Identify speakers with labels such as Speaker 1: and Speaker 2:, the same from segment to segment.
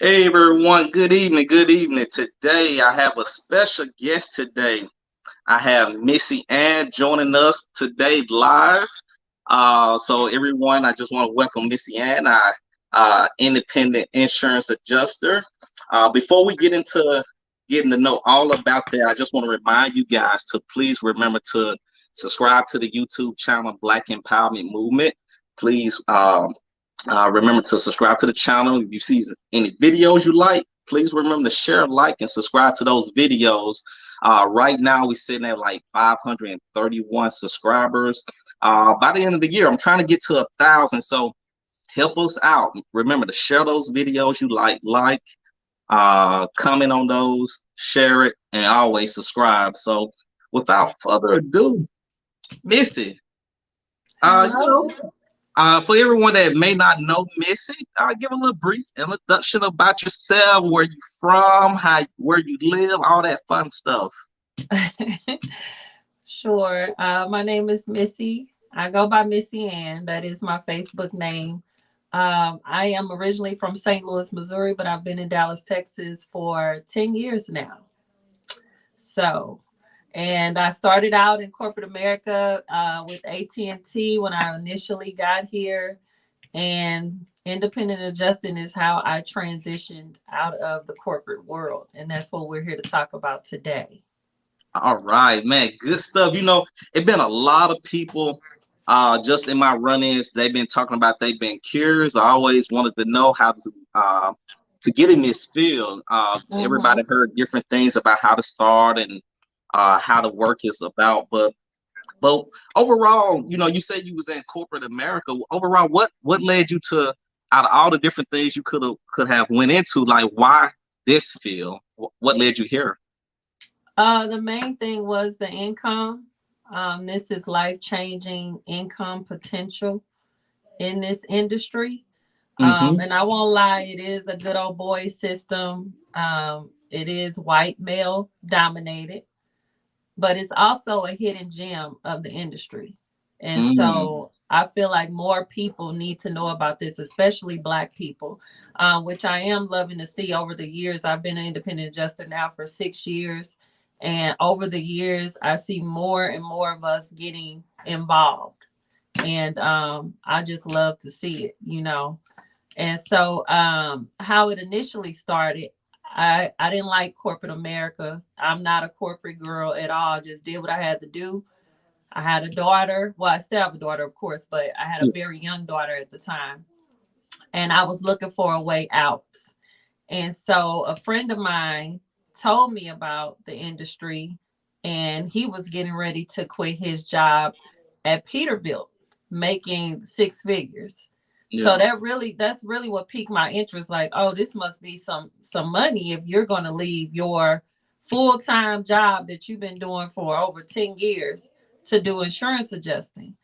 Speaker 1: Hey everyone, good evening, good evening. Today I have a special guest today. I have Missy Ann joining us today live. So everyone, I just want to welcome Missy Ann, independent insurance adjuster. Before we get into getting to know all about that, I just want to remind you guys to please remember to subscribe to the YouTube channel Black Empowerment Movement. Please remember to subscribe to the channel. If you see any videos you like, please remember to share, like, and subscribe to those videos. Right now, we're sitting at like 531 subscribers. By the end of the year, I'm trying to get to 1,000. So help us out. Remember to share those videos you like, comment on those, share it, and always subscribe. So without further ado, Missy, you know,
Speaker 2: Hello.
Speaker 1: for everyone that may not know Missy, give a little brief introduction about yourself, where you from, where you live, all that fun stuff.
Speaker 2: Sure. My name is Missy. I go by Missy Ann. That is my Facebook name. I am originally from St. Louis, Missouri, but I've been in Dallas, Texas for 10 years now. So, and I started out in corporate America with AT&T when I initially got here. And independent adjusting is how I transitioned out of the corporate world. And that's what we're here to talk about today.
Speaker 1: All right, man, good stuff. It's been a lot of people just in my run-ins, they've been talking about they've been curious. I always wanted to know how to get in this field. Everybody
Speaker 2: Hmm.
Speaker 1: heard different things about how to start and how the work is about, but overall, you said you was in corporate America. Overall, what led you to, out of all the different things you could have went into, like why this field? What led you here?
Speaker 2: The main thing was the income. This is life changing income potential in this industry.
Speaker 1: Hmm.
Speaker 2: And I won't lie, it is a good old boy system. It is white male dominated, but it's also a hidden gem of the industry. And
Speaker 1: Mm.
Speaker 2: so I feel like more people need to know about this, especially Black people, which I am loving to see over the years. I've been an independent adjuster now for 6 years. And over the years, I see more and more of us getting involved. And I just love to see it. And so how it initially started, I didn't like corporate America. I'm not a corporate girl at all. I just did what I had to do. I had a daughter. Well, I still have a daughter, of course, but I had a very young daughter at the time. And I was looking for a way out. And so a friend of mine told me about the industry, and he was getting ready to quit his job at Peterbilt, making six figures. So
Speaker 1: Yeah.
Speaker 2: that's really what piqued my interest. Like, oh, this must be some money if you're going to leave your full-time job that you've been doing for over 10 years to do insurance adjusting.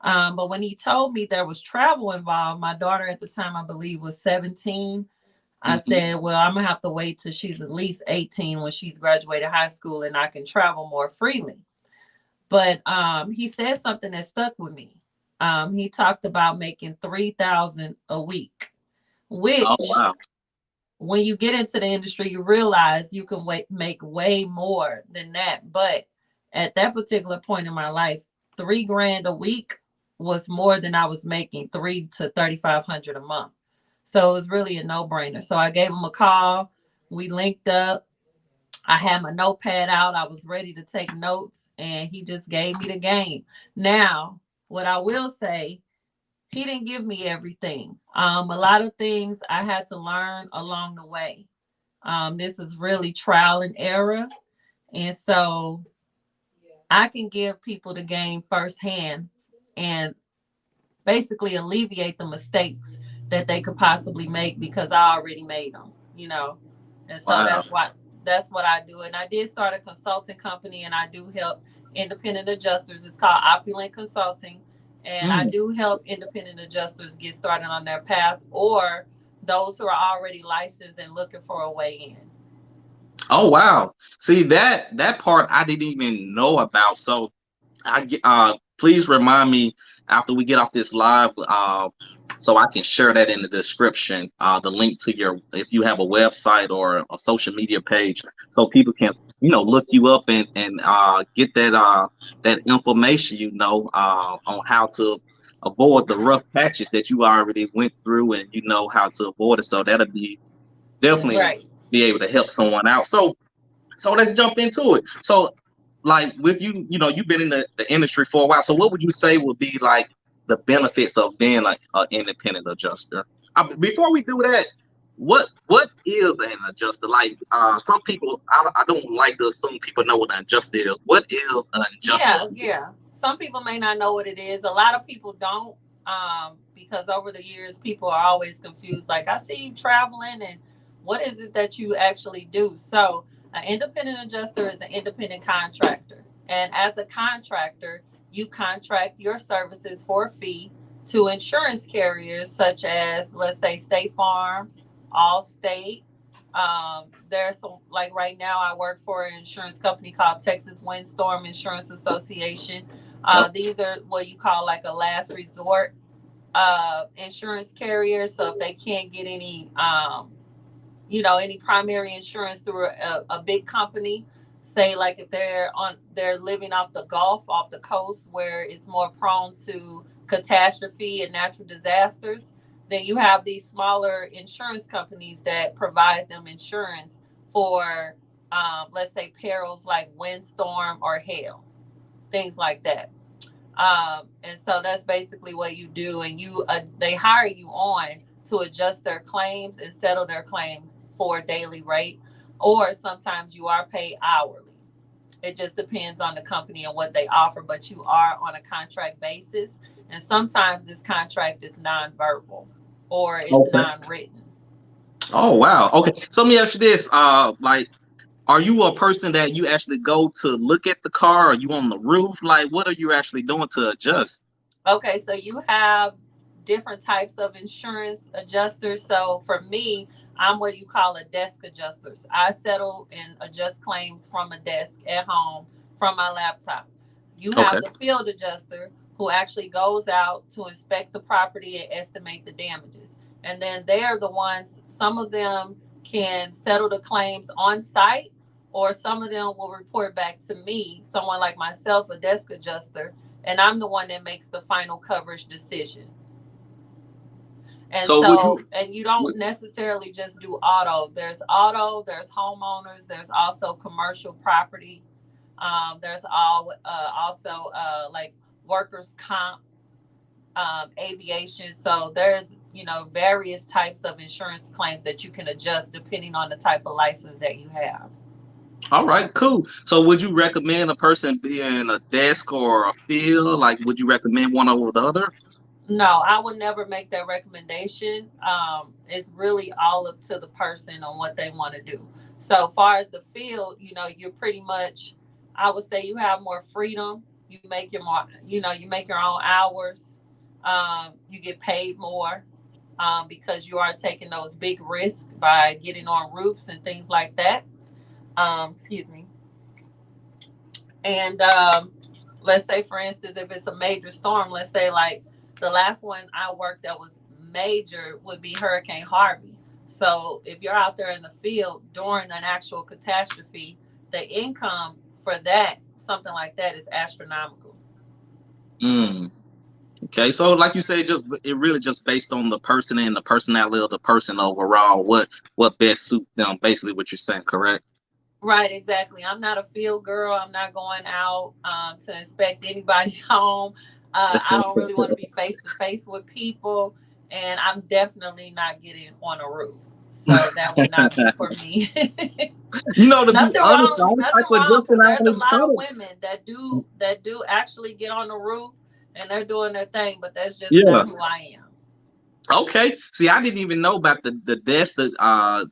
Speaker 2: But when he told me there was travel involved, my daughter at the time, I believe, was 17. I
Speaker 1: Hmm.
Speaker 2: said, well, I'm gonna have to wait till she's at least 18 when she's graduated high school and I can travel more freely. But he said something that stuck with me. He talked about making 3,000 a week,
Speaker 1: Oh
Speaker 2: which
Speaker 1: wow.
Speaker 2: when you get into the industry, you realize you can make way more than that. But at that particular point in my life, 3 grand a week was more than I was making, 3 to 3,500 a month. So it was really a no brainer. So I gave him a call. We linked up. I had my notepad out. I was ready to take notes, and he just gave me the game. Now, what I will say, he didn't give me everything. A lot of things I had to learn along the way. This is really trial and error. And so I can give people the game firsthand and basically alleviate the mistakes that they could possibly make because I already made them. And so
Speaker 1: Wow.
Speaker 2: that's what I do. And I did start a consulting company, and I do help independent adjusters. It's called Opulent Consulting. And I
Speaker 1: Mm.
Speaker 2: do help independent adjusters get started on their path, or those who are already licensed and looking for a way in.
Speaker 1: Oh wow. See that part I didn't even know about. So please remind me after we get off this live, so I can share that in the description. The link to your, if you have a website or a social media page, so people can, look you up and get that information, on how to avoid the rough patches that you already went through, and you know how to avoid it. So that'll be definitely
Speaker 2: Right.
Speaker 1: be able to help someone out. So let's jump into it. So, like with you, you've been in the industry for a while. So what would you say would be like the benefits of being like an independent adjuster? Before we do that, what is an adjuster? Like some people, I don't like to assume people know what an adjuster is. What is an adjuster?
Speaker 2: Yeah. Some people may not know what it is. A lot of people don't, because over the years, people are always confused. Like, I see you traveling, and what is it that you actually do? So, an independent adjuster is an independent contractor. And as a contractor, you contract your services for a fee to insurance carriers such as, let's say, State Farm, Allstate. There's some, like right now, I work for an insurance company called Texas Windstorm Insurance Association.
Speaker 1: Yep.
Speaker 2: These are what you call like a last resort insurance carrier. So if they can't get any, any primary insurance through a big company, say like if they're living off the Gulf, off the coast where it's more prone to catastrophe and natural disasters, then you have these smaller insurance companies that provide them insurance for, let's say, perils like windstorm or hail, things like that. And so that's basically what you do, and they hire you on to adjust their claims and settle their claims for a daily rate, or sometimes you are paid hourly. It just depends on the company and what they offer, but you are on a contract basis, and sometimes this contract is non-verbal or it's
Speaker 1: Okay.
Speaker 2: non-written.
Speaker 1: Oh wow. Okay. So let me ask you this. Like, are you a person that you actually go to look at the car? Are you on the roof? Like, what are you actually doing to adjust?
Speaker 2: Okay, so you have different types of insurance adjusters. So for me, I'm what you call a desk adjuster. So I settle and adjust claims from a desk at home from my laptop. You
Speaker 1: Okay.
Speaker 2: have the field adjuster who actually goes out to inspect the property and estimate the damages. And then they're the ones, some of them can settle the claims on site, or some of them will report back to me, someone like myself, a desk adjuster, and I'm the one that makes the final coverage decision. And
Speaker 1: So would
Speaker 2: so,
Speaker 1: you?
Speaker 2: and you don't necessarily just do auto, there's homeowners, there's also commercial property. There's also like workers' comp, aviation. So there's, various types of insurance claims that you can adjust depending on the type of license that you have.
Speaker 1: All right, cool. So would you recommend a person being a desk or a field? Like, would you recommend one over the other?
Speaker 2: No, I would never make that recommendation. It's really all up to the person on what they want to do. So, far as the field, you're pretty much, I would say, you have more freedom. You make your own hours. You get paid more because you are taking those big risks by getting on roofs and things like that. Excuse me. And let's say, for instance, if it's a major storm, let's say like the last one I worked that was major would be Hurricane Harvey. So if you're out there in the field during an actual catastrophe, the income for that, something like that, is astronomical.
Speaker 1: Mm. Okay, so like you say, just it really just based on the person and the personality of the person overall. What best suit them? Basically, what you're saying, correct?
Speaker 2: Right, exactly. I'm not a field girl. I'm not going out to inspect anybody's home. I don't really want to be face to face with people, and I'm definitely not getting on a roof. So that would not be for me.
Speaker 1: To be
Speaker 2: Nothing
Speaker 1: honest, the
Speaker 2: wrong.
Speaker 1: only
Speaker 2: Nothing
Speaker 1: type of
Speaker 2: wrong,
Speaker 1: adjusting
Speaker 2: because
Speaker 1: I
Speaker 2: there's a
Speaker 1: only
Speaker 2: lot of
Speaker 1: thought
Speaker 2: women that do actually get on the roof and they're doing their thing, but that's just
Speaker 1: yeah.
Speaker 2: not who I am.
Speaker 1: Okay. See, I didn't even know about the desk that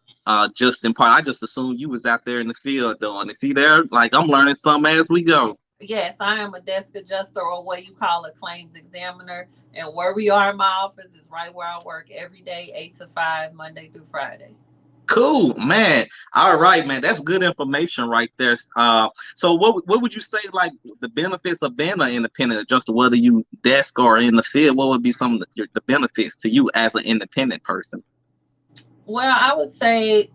Speaker 1: just in part. I just assumed you was out there in the field doing it. See there, like I'm learning something as we go.
Speaker 2: Yes, I am a desk adjuster, or what you call a claims examiner. And where we are in my office is right where I work every day, 8 to 5, Monday through Friday.
Speaker 1: Cool, man. All right, man. That's good information right there. So what would you say like the benefits of being an independent adjuster, whether you desk or in the field? What would be some of the benefits to you as an independent person?
Speaker 2: Well, I would say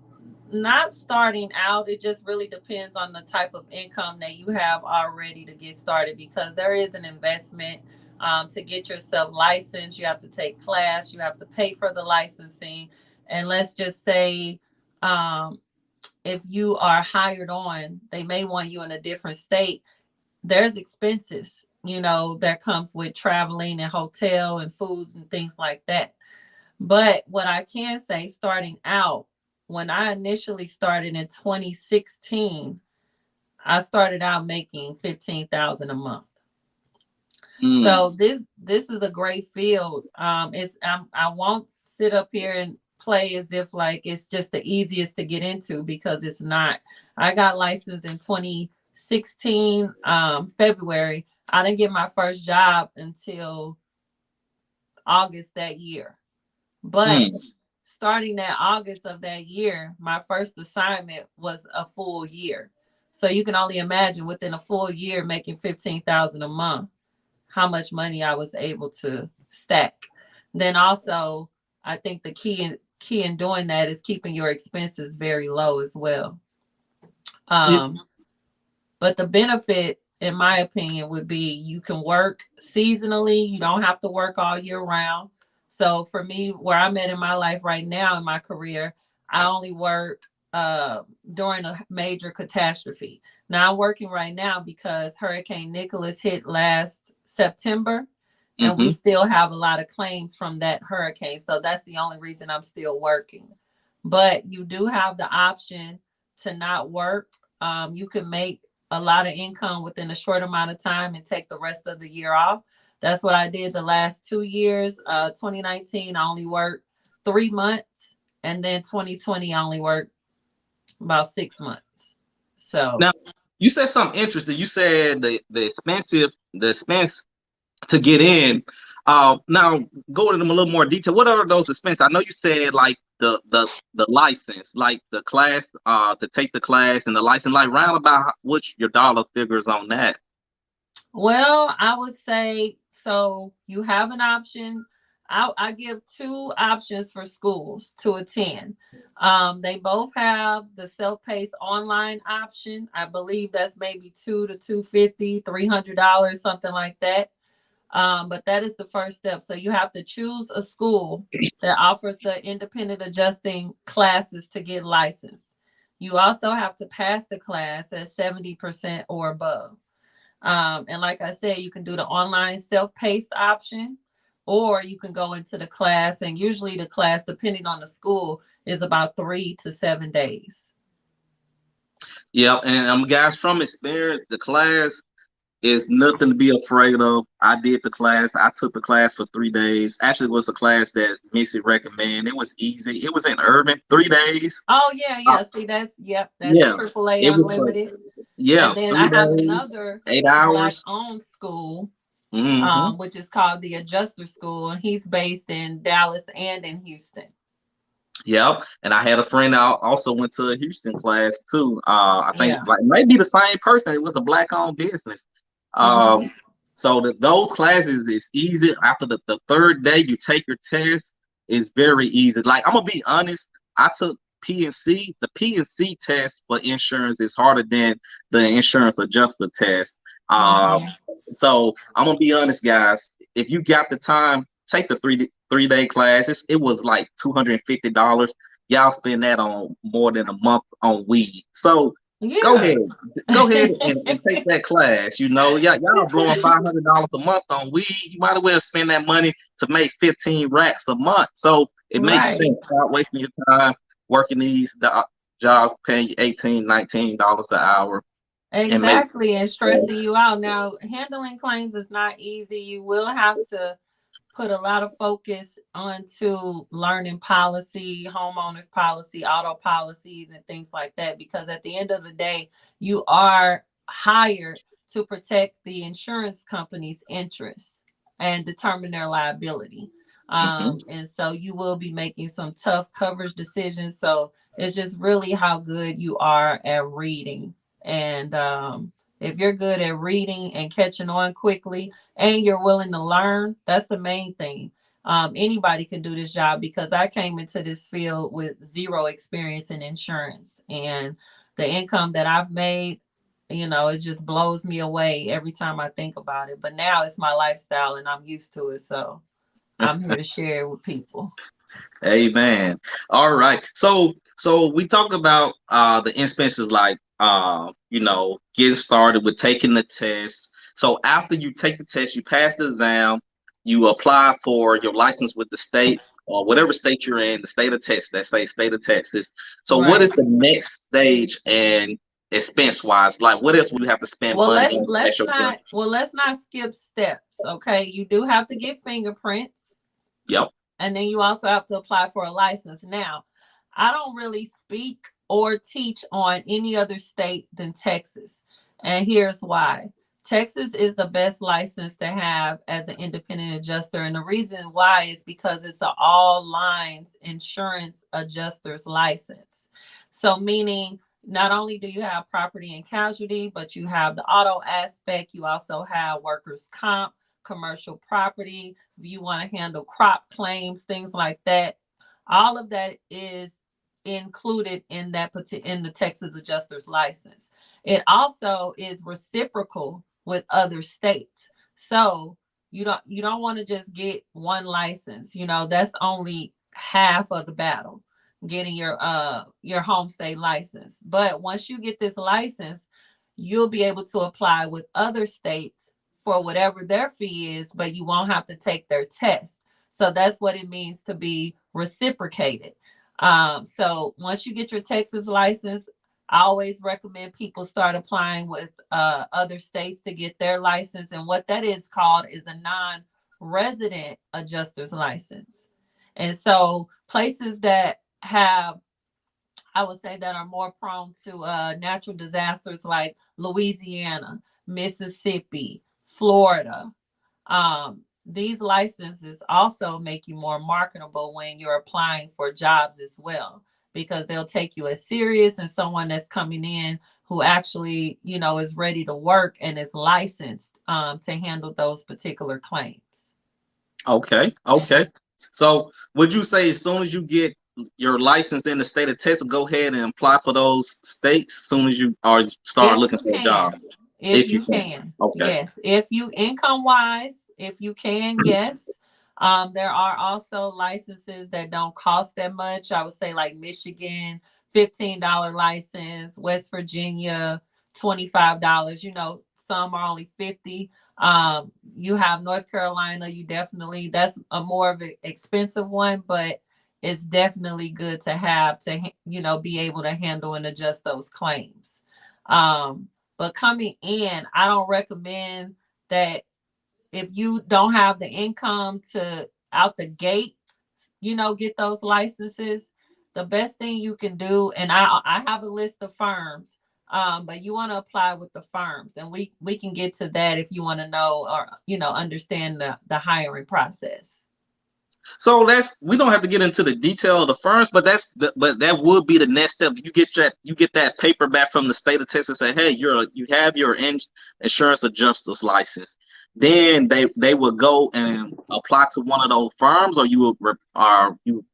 Speaker 2: not starting out. It just really depends on the type of income that you have already to get started, because there is an investment to get yourself licensed. You have to take class, you have to pay for the licensing. And let's just say, um, if you are hired on, they may want you in a different state. There's expenses, that comes with traveling and hotel and food and things like that. But what I can say, starting out, when I initially started in 2016, I started out making 15,000 a month.
Speaker 1: Mm,
Speaker 2: So this is a great field. I won't sit up here and play as if like it's just the easiest to get into, because it's not. I got licensed in 2016 February. I didn't get my first job until August that year. But
Speaker 1: mm,
Speaker 2: starting that August of that year, my first assignment was a full year. So you can only imagine, within a full year making 15,000 a month, how much money I was able to stack. Then also, I think the key in doing that is keeping your expenses very low as well.
Speaker 1: yeah,
Speaker 2: Um, but the benefit, in my opinion, would be you can work seasonally. You don't have to work all year round. So for me, where I'm at in my life right now in my career, I only work during a major catastrophe. Now I'm working right now because Hurricane Nicholas hit last September, and we
Speaker 1: mm-hmm.
Speaker 2: still have a lot of claims from that hurricane. So that's the only reason I'm still working. But you do have the option to not work. You can make a lot of income within a short amount of time and take the rest of the year off. That's what I did the last 2 years. 2019, I only worked 3 months, and then 2020, I only worked about 6 months. So,
Speaker 1: Now you said something interesting. You said the expense to get in. Now go into them a little more detail. What are those expenses? I know you said like the license, like the class, to take the class and the license, like round about what's your dollar figures on that?
Speaker 2: well, I would say, so you have an option. I give two options for schools to attend. They both have the self-paced online option. I believe that's maybe $200 to $300, something like that. But that is the first step. So you have to choose a school that offers the independent adjusting classes to get licensed. You also have to pass the class at 70% or above. And like I said, you can do the online self-paced option, or you can go into the class. And usually the class, depending on the school, is about 3 to 7 days.
Speaker 1: Yep, and guys, from experience, the class is nothing to be afraid of. I did the class. I took the class for 3 days. Actually, it was a class that Missy recommended. It was easy. It was in Urban, 3 days.
Speaker 2: Oh yeah,
Speaker 1: Uh,
Speaker 2: yeah. See, that's
Speaker 1: yeah,
Speaker 2: AAA
Speaker 1: it was
Speaker 2: Unlimited.
Speaker 1: yeah,
Speaker 2: And then I
Speaker 1: three
Speaker 2: have
Speaker 1: days,
Speaker 2: another
Speaker 1: 8 hours.
Speaker 2: Black-owned school,
Speaker 1: Hmm.
Speaker 2: which is called the Adjuster School, and he's based in Dallas and in Houston.
Speaker 1: Yep, and I had a friend that also went to a Houston class too. I think
Speaker 2: Yeah.
Speaker 1: like maybe the same person. It was a black-owned business.
Speaker 2: Hmm.
Speaker 1: Um, so those classes is easy. After the third day, you take your test. It's very easy. Like I'm gonna be honest, I took PNC. The PNC test for insurance is harder than the insurance adjuster test. Uh,
Speaker 2: Hmm.
Speaker 1: so I'm gonna be honest, guys. If you got the time, take the three day class. It was like $250. Y'all spend that on more than a month on weed. So go
Speaker 2: Yeah.
Speaker 1: ahead, and take that class. Y'all blowing $500 a month on weed. You might as well spend that money to make 15 racks a month. So it makes
Speaker 2: Right.
Speaker 1: sense. Start wasting your time working these jobs paying you 18, $19 an hour and make.
Speaker 2: Exactly. And stressing you out. Now, handling claims is not easy. You will have to put a lot of focus onto learning policy, homeowners policy, auto policies, and things like that. Because at the end of the day, you are hired to protect the insurance company's interests and determine their liability.
Speaker 1: Mhm.
Speaker 2: And so you will be making some tough coverage decisions. So It's just really how good you are at reading. And if you're good at reading and catching on quickly and you're willing to learn, that's the main thing. Anybody can do this job because I came into this field with zero experience in insurance, and the income that I've made, it just blows me away every time I think about it. But now it's my lifestyle and I'm used to it. So I'm here to share it with people.
Speaker 1: Amen. All right. So we talk about the expenses like getting started with taking the test. So after you take the test, you pass the exam, you apply for your license with the state or whatever state you're in, the state of Texas, let's say state of Texas. So what is
Speaker 2: Right.
Speaker 1: the next stage and expense wise? Like what else would you have to spend
Speaker 2: Well,
Speaker 1: money
Speaker 2: let's
Speaker 1: on to pass
Speaker 2: let's
Speaker 1: your exam?
Speaker 2: not well let's not skip steps. Okay, you do have to get fingerprints,
Speaker 1: Yep.
Speaker 2: and then you also have to apply for a license. Now, I don't really speak or teach on any other state than Texas. And here's why. Texas is the best license to have as an independent adjuster. And the reason why is because it's an all lines insurance adjuster's license. So, meaning not only do you have property and casualty, but you have the auto aspect, you also have workers' comp, commercial property, if you want to handle crop claims, things like that. All of that is included in in the Texas adjuster's license. It also is reciprocal with other states. So you don't want to just get one license. That's only half of the battle, getting your home state license. But once you get this license, you'll be able to apply with other states for whatever their fee is, but you won't have to take their test. So that's what it means to be reciprocated. So once you get your Texas license, I always recommend people start applying with other states to get their license. And what that is called is a non-resident adjuster's license. And so places that have, I would say, that are more prone to natural disasters like Louisiana, Mississippi, Florida. These licenses also make you more marketable when you're applying for jobs as well, because they'll take you as serious and someone that's coming in who actually, is ready to work and is licensed to handle those particular claims.
Speaker 1: Okay. Okay. So would you say as soon as you get your license in the state of Texas, go ahead and apply for those states as soon as you are start
Speaker 2: If
Speaker 1: looking
Speaker 2: you
Speaker 1: for a job,
Speaker 2: can, if
Speaker 1: if you
Speaker 2: you
Speaker 1: can?
Speaker 2: can,
Speaker 1: Okay.
Speaker 2: yes. If you income wise, if you can, yes. There are also licenses that don't cost that much. I would say like Michigan, $15 license, West Virginia, $25. Some are only 50. You have North Carolina, you definitely, that's a more of an expensive one, but it's definitely good to have to, be able to handle and adjust those claims. But coming in, I don't recommend that if you don't have the income to out the gate, get those licenses. The best thing you can do, and I have a list of firms, but you want to apply with the firms, and we can get to that if you want to know or understand the hiring process.
Speaker 1: So that's we don't have to get into the detail of the firms, but but that would be the next step. You get that paper back from the state of Texas, say, hey, you have your insurance adjuster's license. Then they will go and apply to one of those firms, or you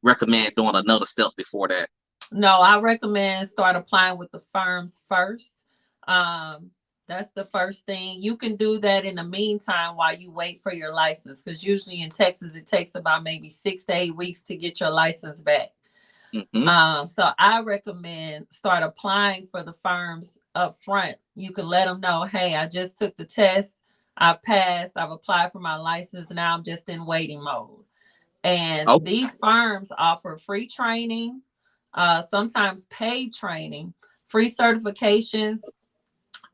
Speaker 1: recommend doing another step before that.
Speaker 2: No, I recommend start applying with the firms first. Um, that's the first thing. You can do that in the meantime while you wait for your license, because usually in Texas it takes about maybe 6 to 8 weeks to get your license back.
Speaker 1: Hmm.
Speaker 2: So I recommend start applying for the firms up front. You can let them know, hey, I just took the test, I passed, I've applied for my license, now I'm just in waiting mode. And
Speaker 1: Oh,
Speaker 2: these firms offer free training, sometimes paid training, free certifications.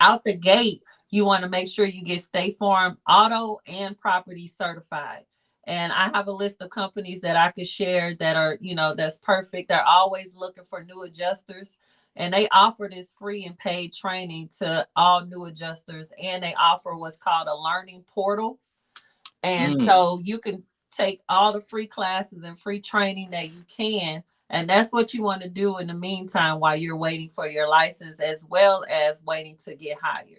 Speaker 2: Out the gate, you want to make sure you get State Farm auto and property certified. And I have a list of companies that I could share that are, that's perfect. They're always looking for new adjusters. And they offer this free and paid training to all new adjusters. And they offer what's called a learning portal. And
Speaker 1: mm,
Speaker 2: so you can take all the free classes and free training that you can. And that's what you want to do in the meantime while you're waiting for your license, as well as waiting to get hired.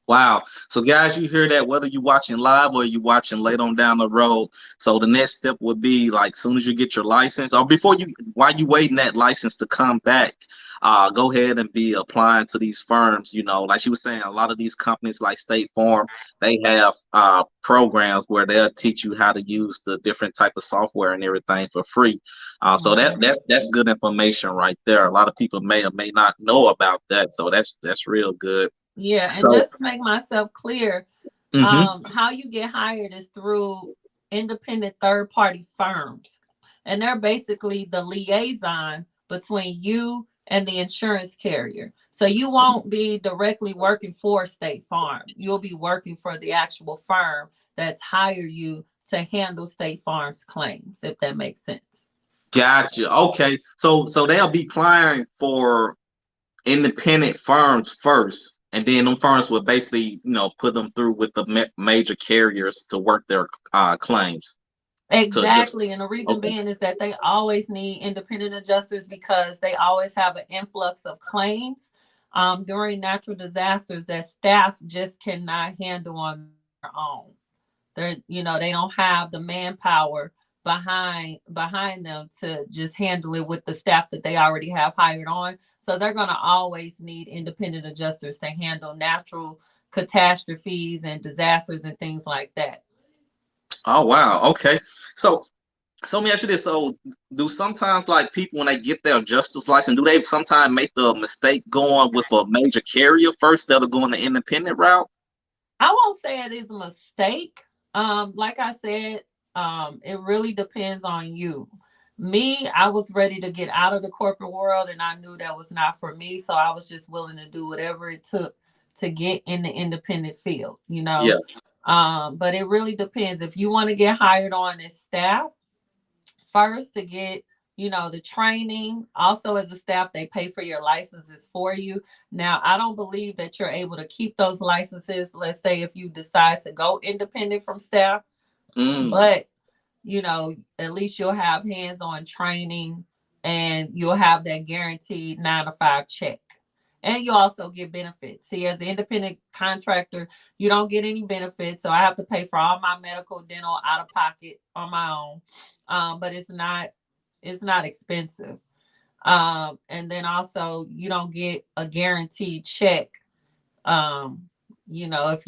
Speaker 1: Wow. So guys, you hear that, whether you watching live or you watching late on down the road. So the next step would be like soon as you get your license, or before you, while you waiting that license to come back, go ahead and be applying to these firms. You know, like she was saying, a lot of these companies like State Farm, they have programs where they'll teach you how to use the different type of software and everything for free. So that's good information right there. A lot of people may or may not know about that. So that's real good.
Speaker 2: Yeah, and
Speaker 1: So
Speaker 2: just to make myself clear,
Speaker 1: mhm.
Speaker 2: how you get hired is through independent third party firms. And they're basically the liaison between you and the insurance carrier. So you won't be directly working for State Farm. You'll be working for the actual firm that's hired you to handle State Farm's claims, if that makes sense.
Speaker 1: Gotcha. Okay. So they'll be applying for independent firms first, and then them firms will basically, put them through with the major carriers to work their claims. To just
Speaker 2: Exactly. And the reason
Speaker 1: okay.
Speaker 2: being is that they always need independent adjusters because they always have an influx of claims during natural disasters that staff just cannot handle on their own. They don't have the manpower behind them to just handle it with the staff that they already have hired on. So they're going to always need independent adjusters to handle natural catastrophes and disasters and things like that.
Speaker 1: Oh wow. Okay. So so let me ask you this. So do sometimes like people when they get their justice license, do they sometimes make the mistake going with a major carrier first instead of going the independent route?
Speaker 2: I won't say it is a mistake. Like I said, it really depends on you. Me, I was ready to get out of the corporate world and I knew that was not for me. So I was just willing to do whatever it took to get in the independent field.
Speaker 1: Yeah.
Speaker 2: But it really depends. If you want to get hired on as staff, first to get the training. Also, as a staff, they pay for your licenses for you. Now, I don't believe that you're able to keep those licenses, let's say if you decide to go independent from staff,
Speaker 1: Mm.
Speaker 2: but at least you'll have hands-on training and you'll have that guaranteed 9 to 5 check. And you also get benefits. See, as an independent contractor, you don't get any benefits. So I have to pay for all my medical, dental out of pocket on my own. But it's not expensive. And then also you don't get a guaranteed check. If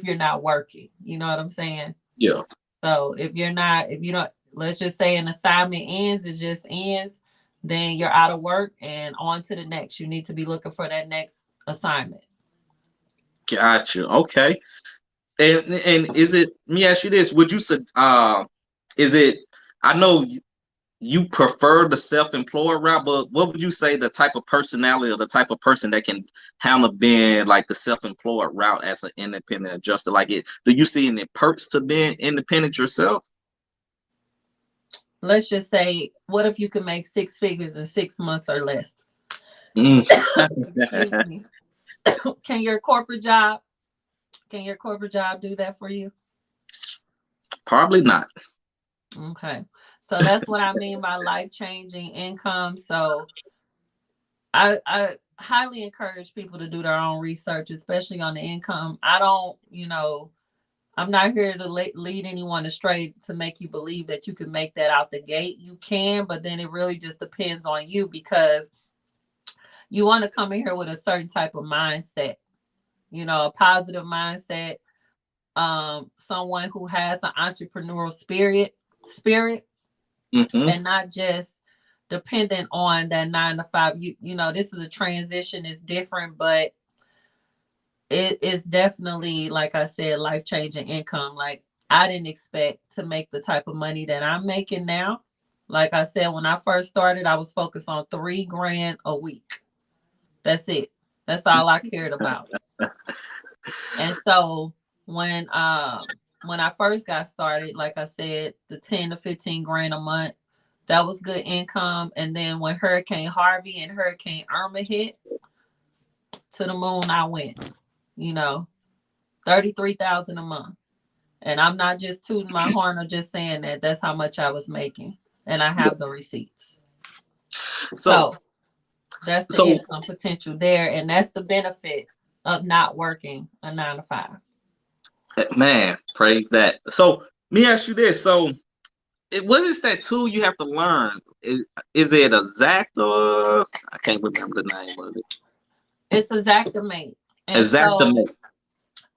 Speaker 2: you're not working, you know what I'm saying?
Speaker 1: Yeah.
Speaker 2: So if you don't, let's just say an assignment ends, it just ends, then you're out of work and on to the next. You need to be looking for that next assignment.
Speaker 1: Gotcha. Okay. And is it? Let me ask you this: would you say, is it? I know you prefer the self-employed route, but what would you say the type of personality or the type of person that can handle being like the self-employed route as an independent adjuster? Like it, do you see any perks to being independent yourself?
Speaker 2: Let's just say, what if you can make 6 figures in 6 months or less?
Speaker 1: Mm.
Speaker 2: Excuse me. Can your corporate job can your corporate job do that for you?
Speaker 1: Probably not.
Speaker 2: Okay. So that's what I mean by life-changing income. So I highly encourage people to do their own research, especially on the income. I'm not here to lead anyone astray to make you believe that you can make that out the gate. You can, but then it really just depends on you because you want to come in here with a certain type of mindset, a positive mindset, someone who has an entrepreneurial spirit,
Speaker 1: Hmm.
Speaker 2: and not just dependent on that 9 to 5. This is a transition, it's different, but it is definitely, like I said, life-changing income. Like I didn't expect to make the type of money that I'm making now. Like I said, when I first started, I was focused on 3 grand a week. That's it. That's all I cared about. And so when I first got started, like I said, the 10 to 15 grand a month, that was good income. And then when Hurricane Harvey and Hurricane Irma hit, to the moon I went, you know, 33,000 a month. And I'm not just tooting my horn or just saying that. That's how much I was making. And I have the receipts.
Speaker 1: So,
Speaker 2: So that's the
Speaker 1: so
Speaker 2: income potential there, and that's the benefit of not working a 9 to 5.
Speaker 1: man, praise that. So, let me ask you this. So, what is that tool you have to learn? Is it exact or I can't remember the name of it.
Speaker 2: It's Xactimate. And so
Speaker 1: Exactamente.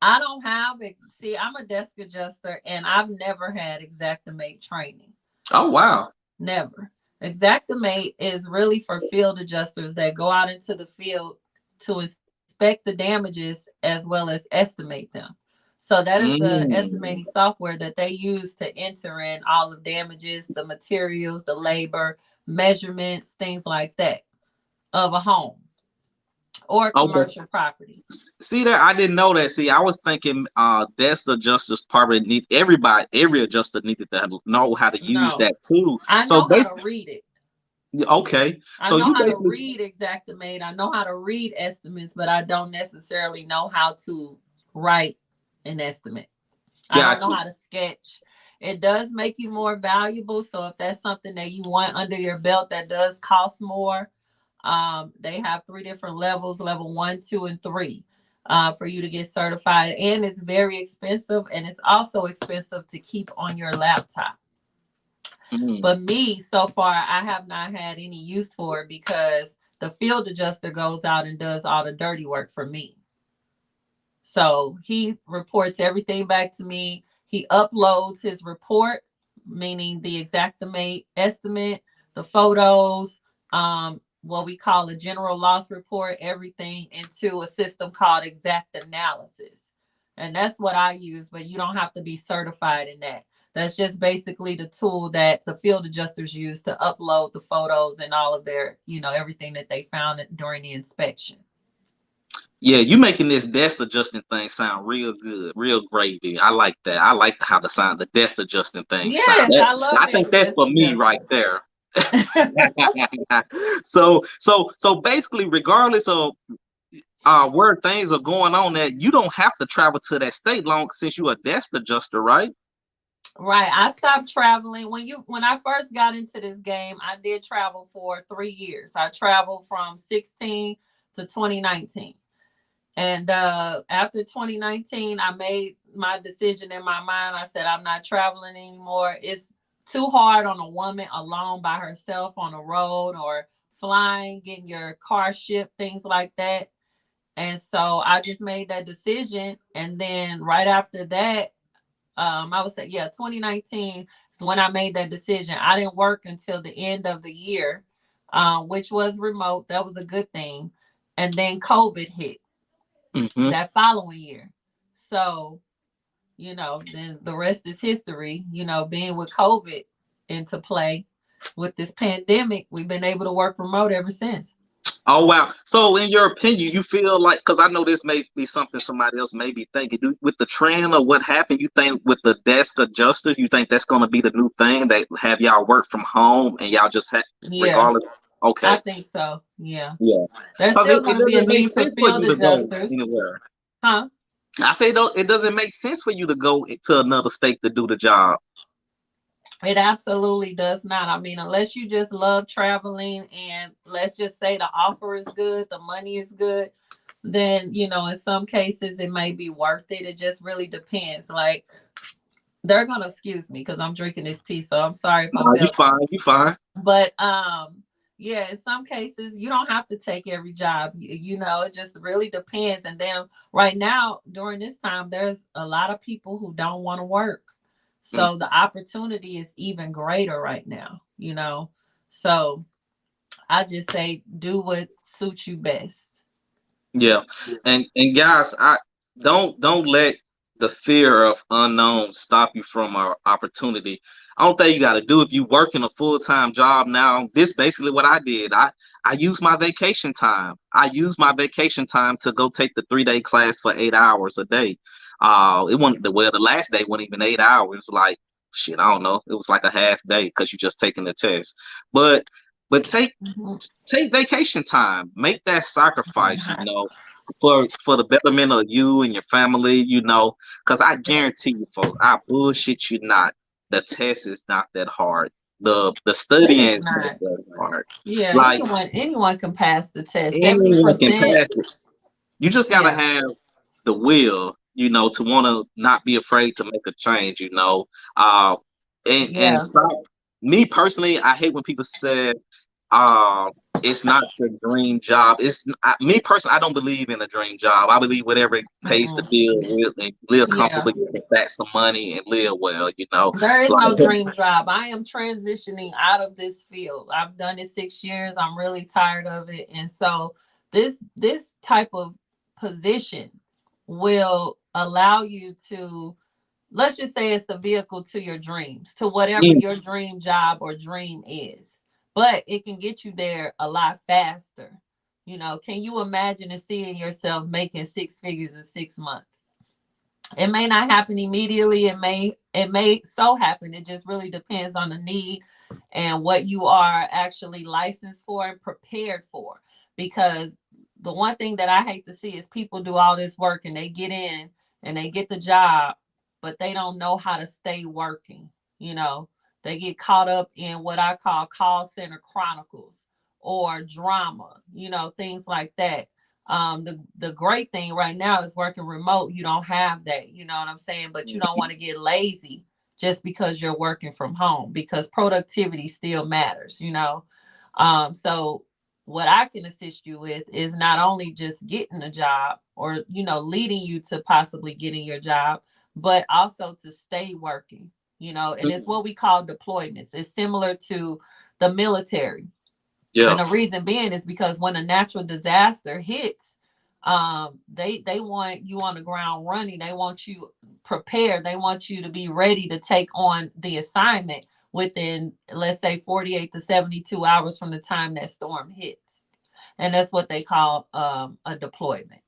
Speaker 2: I don't have it. See, I'm a desk adjuster and I've never had Xactimate training.
Speaker 1: Oh wow.
Speaker 2: Never. Xactimate is really for field adjusters that go out into the field to inspect the damages as well as estimate them. So that is the estimating
Speaker 1: Mm.
Speaker 2: software that they use to enter in all of damages, the materials, the labor, measurements, things like that of a home or
Speaker 1: Okay.
Speaker 2: commercial property.
Speaker 1: See there, I didn't know that. See, I was thinking desk adjusters probably need every adjuster needed to know how to use
Speaker 2: No,
Speaker 1: that too.
Speaker 2: I
Speaker 1: So
Speaker 2: know how to
Speaker 1: basically,
Speaker 2: read it.
Speaker 1: okay.
Speaker 2: I
Speaker 1: So
Speaker 2: know
Speaker 1: you
Speaker 2: how to
Speaker 1: basically
Speaker 2: read Xactimate. I know how to read estimates, but I don't necessarily know how to write an estimate. I don't
Speaker 1: got
Speaker 2: know
Speaker 1: you.
Speaker 2: how to sketch. It does make you more valuable. So if that's something that you want under your belt that does cost more, they have 3 different levels: level 1, 2, and 3, for you to get certified. And it's very expensive, and it's also expensive to keep on your laptop.
Speaker 1: Mm.
Speaker 2: But me, so far, I have not had any use for it because the field adjuster goes out and does all the dirty work for me. So he reports everything back to me. He uploads his report, meaning the Xactimate estimate, the photos, what we call a general loss report, everything into a system called Exact Analysis. And that's what I use, but you don't have to be certified in that. That's just basically the tool that the field adjusters use to upload the photos and all of their, everything that they found during the inspection.
Speaker 1: Yeah, you making this desk adjusting thing sound real good, real gravy. I like that. I like how the desk adjusting thing sound.
Speaker 2: Yes, I love
Speaker 1: I
Speaker 2: being
Speaker 1: think
Speaker 2: a
Speaker 1: that's
Speaker 2: desk
Speaker 1: for me right
Speaker 2: adjuster.
Speaker 1: there. So basically, regardless of where things are going on, that you don't have to travel to that state long since you're a desk adjuster, right?
Speaker 2: Right. I stopped traveling when I first got into this game. I did travel for 3 years. I traveled from 16 to 2019. And after 2019, I made my decision in my mind. I said, I'm not traveling anymore. It's too hard on a woman alone by herself on the road or flying, getting your car shipped, things like that. And so I just made that decision. And then right after that, I would say, yeah, 2019 is when I made that decision. I didn't work until the end of the year, which was remote. That was a good thing. And then COVID hit
Speaker 1: Hmm.
Speaker 2: that following year. So, then the rest is history. Being with COVID into play with this pandemic, we've been able to work remote ever since.
Speaker 1: Oh wow! So, in your opinion, you feel like, because I know this may be something somebody else may be thinking, with the trend of what happened, you think with the desk adjusters, you think that's going to be the new thing, that have y'all work from home and y'all just
Speaker 2: Yeah,
Speaker 1: regardless?
Speaker 2: I
Speaker 1: Okay,
Speaker 2: think so. Yeah.
Speaker 1: yeah,
Speaker 2: There's
Speaker 1: because
Speaker 2: still
Speaker 1: it
Speaker 2: going to be a
Speaker 1: doesn't make
Speaker 2: need for
Speaker 1: sense for
Speaker 2: field
Speaker 1: you to go
Speaker 2: adjusters.
Speaker 1: anywhere.
Speaker 2: Huh?
Speaker 1: I say though, it doesn't make sense for you to go to another state to do the job.
Speaker 2: It absolutely does not. I mean, unless you just love traveling and let's just say the offer is good, the money is good, then, in some cases it may be worth it. It just really depends. Like, they're going to excuse me because I'm drinking this tea. So I'm sorry if I'm
Speaker 1: Nah, you
Speaker 2: belching.
Speaker 1: fine, you fine.
Speaker 2: But yeah, in some cases you don't have to take every job. It just really depends. And then right now during this time, there's a lot of people who don't want to work.
Speaker 1: Mm,
Speaker 2: So the opportunity is even greater right now. So I just say do what suits you best.
Speaker 1: yeah, and guys, I don't let the fear of unknown stop you from our opportunity. I don't think you got to do, if you working a full-time job now. This basically what I did. I used my vacation time. I used my vacation time to go take the 3-day class for 8 hours a day. It wasn't the last day wasn't even 8 hours. It was like, shit, I don't know. It was like a half day because you just taking the test. But but
Speaker 2: Mhm.
Speaker 1: take vacation time. Make that sacrifice, for the betterment of you and your family, because I guarantee you, folks, I bullshit you not. The test is not that hard. The
Speaker 2: It
Speaker 1: studying
Speaker 2: is
Speaker 1: is not
Speaker 2: not.
Speaker 1: that hard. hard.
Speaker 2: Yeah,
Speaker 1: Like
Speaker 2: anyone can pass the test.
Speaker 1: anyone can
Speaker 2: 70%.
Speaker 1: pass it. You just gotta
Speaker 2: Yeah,
Speaker 1: have the will, to want to not be afraid to make a change. Uh, and
Speaker 2: yeah.
Speaker 1: stop. Me personally, I hate when people say, uh, it's not your dream job. Me personally, I don't believe in a dream job. I believe whatever it pays the
Speaker 2: Mm-mm.
Speaker 1: bill, and live
Speaker 2: Yeah.
Speaker 1: comfortably, get back some money, and live well.
Speaker 2: There is no
Speaker 1: Like
Speaker 2: dream job. I am transitioning out of this field. I've done it 6 years. I'm really tired of it. And so this type of position will allow you to, let's just say it's the vehicle to your dreams, to whatever
Speaker 1: mm,
Speaker 2: your dream job or dream is. But it can get you there a lot faster. Can you imagine and seeing yourself making six figures in 6 months? It may not happen immediately. It may so happen. It just really depends on the need and what you are actually licensed for and prepared for. Because the one thing that I hate to see is people do all this work and they get in and they get the job, but they don't know how to stay working. You know, they get caught up in what I call call center chronicles or drama, things like that. The great thing right now is working remote. You don't have that, you know what I'm saying? But you don't want to get lazy just because you're working from home, because productivity still matters. So what I can assist you with is not only just getting a job or leading you to possibly getting your job, but also to stay working. And it's what we call deployments. It's similar to the military,
Speaker 1: yeah,
Speaker 2: and the reason being is because when a natural disaster hits, they want you on the ground running. They want you prepared. They want you to be ready to take on the assignment within, let's say, 48 to 72 hours from the time that storm hits. And that's what they call a deployment.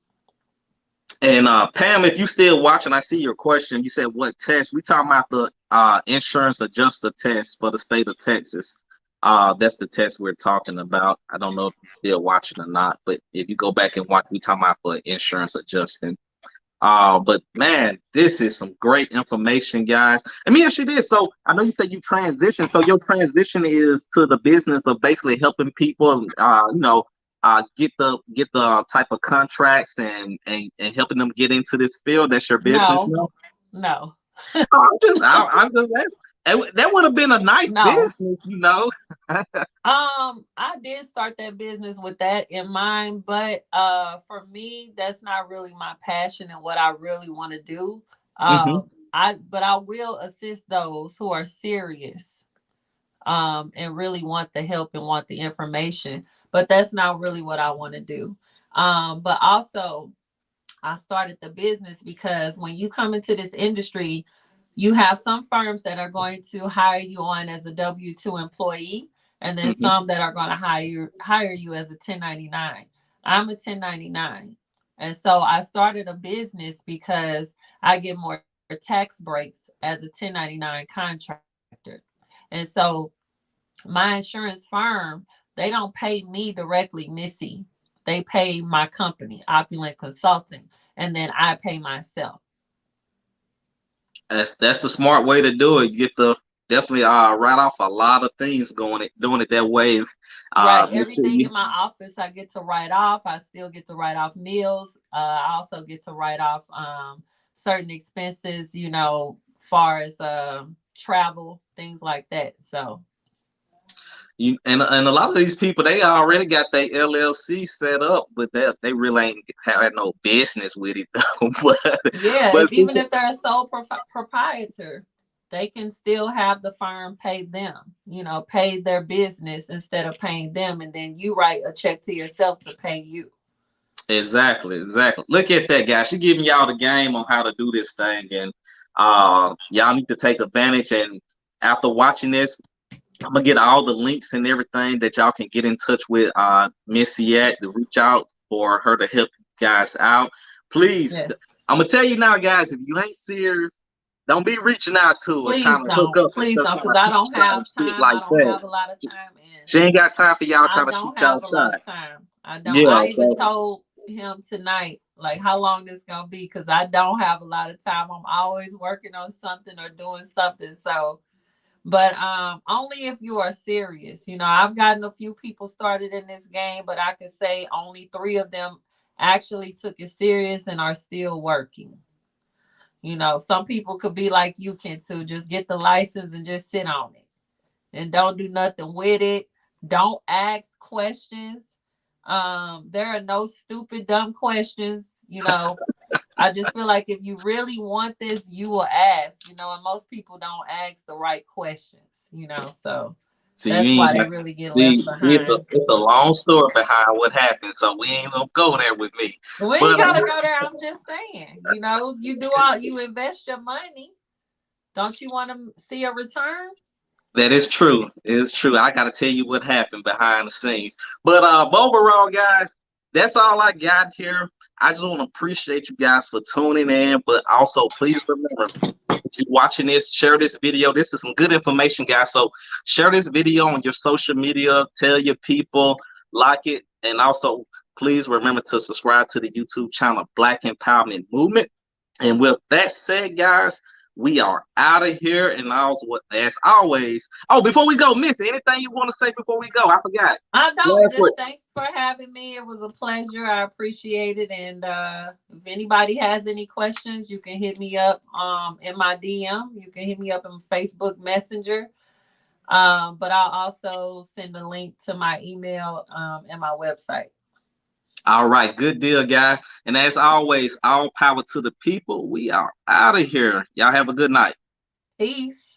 Speaker 1: and Pam, if you still watching, I see your question. You said what test? We talking about the insurance adjuster test for the state of Texas. That's the test we're talking about. I don't know if you're still watching or not, but if you go back and watch, we talking about for insurance adjusting. But man, this is some great information, guys. Let me ask you this. So I know you said you transition. So your transition is to the business of basically helping people, get the type of contracts and helping them get into this field. That's your business
Speaker 2: No,
Speaker 1: now.
Speaker 2: no,
Speaker 1: I'm just that would have been a nice
Speaker 2: no.
Speaker 1: business.
Speaker 2: I did start that business with that in mind, but for me, that's not really my passion and what I really want to do.
Speaker 1: Hmm.
Speaker 2: But I will assist those who are serious and really want the help and want the information. But that's not really what I want to do. But also, I started the business because when you come into this industry, you have some firms that are going to hire you on as a W-2 employee, and then
Speaker 1: Hmm.
Speaker 2: some that are going to hire you as a 1099. I'm a 1099. And so I started a business because I get more tax breaks as a 1099 contractor. And so my insurance firm, they don't pay me directly, Missy. They pay my company, Opulent Consulting, and then I pay myself.
Speaker 1: That's the smart way to do it. You get the definitely write off a lot of things doing it that way.
Speaker 2: Right.
Speaker 1: Make sure
Speaker 2: Everything
Speaker 1: you
Speaker 2: in my office I get to write off. I still get to write off meals. I also get to write off certain expenses, far as travel, things like that. So
Speaker 1: and a lot of these people they already got their LLC set up, but they really ain't had no business with it though. but
Speaker 2: yeah,
Speaker 1: but
Speaker 2: if even if they're a sole proprietor, they can still have the firm pay them, pay their business instead of paying them, and then you write a check to yourself to pay you.
Speaker 1: exactly. Look at that guy. She giving y'all the game on how to do this thing, and y'all need to take advantage. And after watching this, I'm gonna get all the links and everything that y'all can get in touch with Missy at to reach out for her to help you guys out. Please,
Speaker 2: Yes.
Speaker 1: I'm gonna tell you now, guys, if you ain't serious, don't be reaching out to her trying
Speaker 2: Please
Speaker 1: to hook
Speaker 2: don't.
Speaker 1: up and
Speaker 2: Please
Speaker 1: stuff
Speaker 2: don't,
Speaker 1: like
Speaker 2: because I
Speaker 1: that.
Speaker 2: don't
Speaker 1: Trying
Speaker 2: have
Speaker 1: to shit
Speaker 2: time.
Speaker 1: like
Speaker 2: I don't
Speaker 1: that.
Speaker 2: have a lot of time, and
Speaker 1: She ain't got time for y'all
Speaker 2: I
Speaker 1: trying to shoot
Speaker 2: don't
Speaker 1: y'all
Speaker 2: have a lot
Speaker 1: shot.
Speaker 2: of time. I don't.
Speaker 1: Yeah,
Speaker 2: I even
Speaker 1: so
Speaker 2: told him tonight, like, how long this gonna be, because I don't have a lot of time. I'm always working on something or doing something. So But only if you are serious. You know, I've gotten a few people started in this game, but I could say only 3 of them actually took it serious and are still working. You know, some people could be like you can too, just get the license and just sit on it and don't do nothing with it. Don't ask questions. There are no stupid, dumb questions. You know, I just feel like if you really want this, you will ask, you know, and most people don't ask the right questions, you know, so
Speaker 1: See, you
Speaker 2: that's why
Speaker 1: ain't
Speaker 2: they
Speaker 1: got,
Speaker 2: really get left
Speaker 1: see,
Speaker 2: behind.
Speaker 1: it's a long story behind what happened, so we ain't gonna go there with me.
Speaker 2: We ain't
Speaker 1: But
Speaker 2: gotta go there. I'm just saying, you know, you invest your money. Don't you want to see a return?
Speaker 1: that is true. It is true. I gotta tell you what happened behind the scenes. But overall, guys, that's all I got here. I just want to appreciate you guys for tuning in, but also please remember, if you're watching this, share this video. This is some good information, guys. So share this video on your social media, tell your people, like it, and also please remember to subscribe to the YouTube channel Black Empowerment Movement. And with that said, guys, we are out of here. And also, as always, oh, before we go, Missy, anything you want to say before we go? I forgot.
Speaker 2: I don't.
Speaker 1: Last
Speaker 2: Just
Speaker 1: word.
Speaker 2: thanks for having me. It was a pleasure. I appreciate it. And if anybody has any questions, you can hit me up in my DM. You can hit me up in Facebook Messenger. But I'll also send a link to my email and my website.
Speaker 1: All right, good deal, guys. And as always, all power to the people. We are out of here. Y'all have a good night.
Speaker 2: Peace.